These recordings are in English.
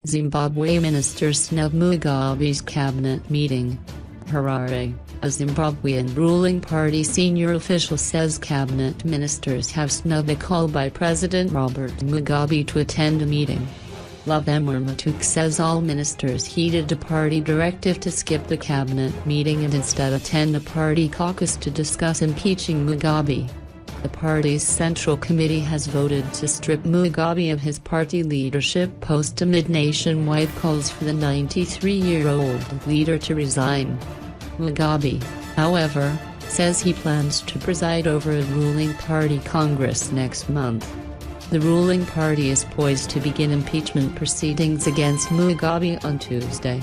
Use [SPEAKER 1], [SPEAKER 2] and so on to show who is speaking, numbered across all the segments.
[SPEAKER 1] Zimbabwe ministers snub Mugabe's cabinet meeting. Harare, a Zimbabwean ruling party senior official says cabinet ministers have snubbed a call by President Robert Mugabe to attend a meeting. Lovemore Matuke says all ministers heeded a party directive to skip the cabinet meeting and instead attend a party caucus to discuss impeaching Mugabe. The party's Central Committee has voted to strip Mugabe of his party leadership post amid nationwide calls for the 93-year-old leader to resign. Mugabe, however, says he plans to preside over a ruling party congress next month. The ruling party is poised to begin impeachment proceedings against Mugabe on Tuesday.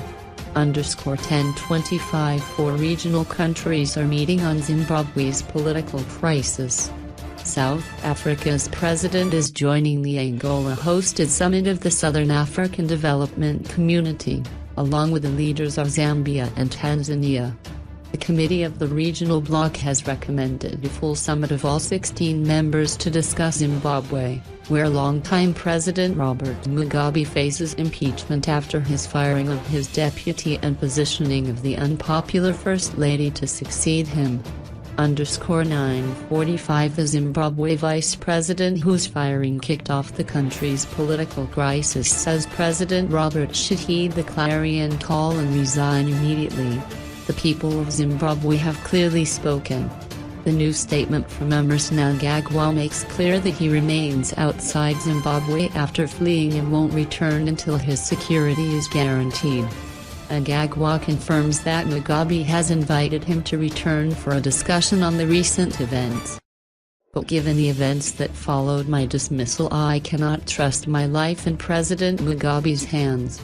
[SPEAKER 1] 1025 Four regional countries are meeting on Zimbabwe's political crisis. South Africa's president is joining the Angola-hosted summit of the Southern African Development Community, along with the leaders of Zambia and Tanzania. The committee of the regional bloc has recommended a full summit of all 16 members to discuss Zimbabwe, where longtime President Robert Mugabe faces impeachment after his firing of his deputy and positioning of the unpopular First Lady to succeed him. 945 The Zimbabwe vice president whose firing kicked off the country's political crisis says President Robert should heed the clarion call and resign immediately. The people of Zimbabwe have clearly spoken. The new statement from Emmerson Mnangagwa makes clear that he remains outside Zimbabwe after fleeing and won't return until his security is guaranteed. Mnangagwa confirms that Mugabe has invited him to return for a discussion on the recent events. But given the events that followed my dismissal, I cannot trust my life in President Mugabe's hands.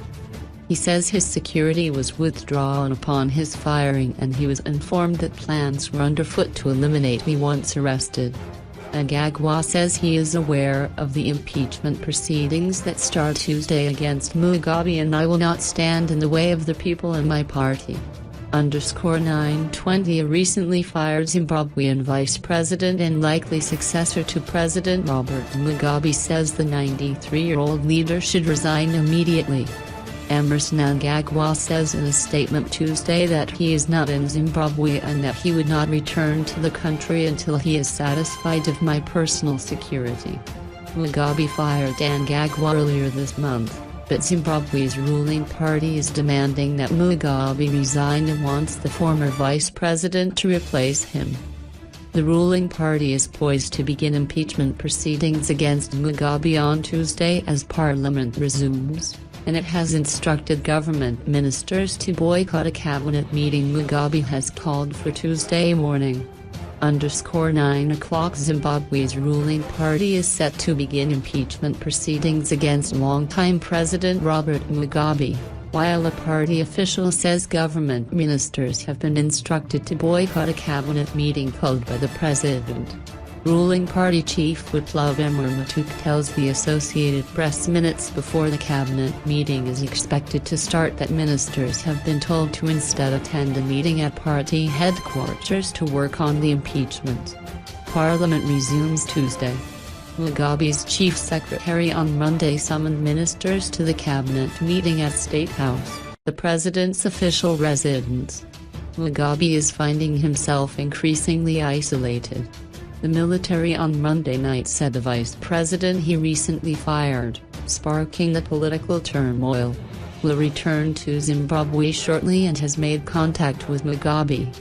[SPEAKER 1] He says his security was withdrawn upon his firing and he was informed that plans were underfoot to eliminate me once arrested. Mnangagwa says he is aware of the impeachment proceedings that start Tuesday against Mugabe and I will not stand in the way of the people and my party. 920 A recently fired Zimbabwean vice president and likely successor to President Robert Mugabe says the 93-year-old leader should resign immediately. Emmerson Mnangagwa says in a statement Tuesday that he is not in Zimbabwe and that he would not return to the country until he is satisfied of my personal security. Mugabe fired Mnangagwa earlier this month, but Zimbabwe's ruling party is demanding that Mugabe resign and wants the former vice president to replace him. The ruling party is poised to begin impeachment proceedings against Mugabe on Tuesday as Parliament resumes, and it has instructed government ministers to boycott a cabinet meeting Mugabe has called for Tuesday morning. 9 o'clock Zimbabwe's ruling party is set to begin impeachment proceedings against longtime President Robert Mugabe, while a party official says government ministers have been instructed to boycott a cabinet meeting called by the president. Ruling party chief whip Lovemore Matuke tells the Associated Press minutes before the cabinet meeting is expected to start that ministers have been told to instead attend a meeting at party headquarters to work on the impeachment. Parliament resumes Tuesday. Mugabe's chief secretary on Monday summoned ministers to the cabinet meeting at State House, the president's official residence. Mugabe is finding himself increasingly isolated. The military on Monday night said the vice president he recently fired, sparking the political turmoil, will return to Zimbabwe shortly and has made contact with Mugabe.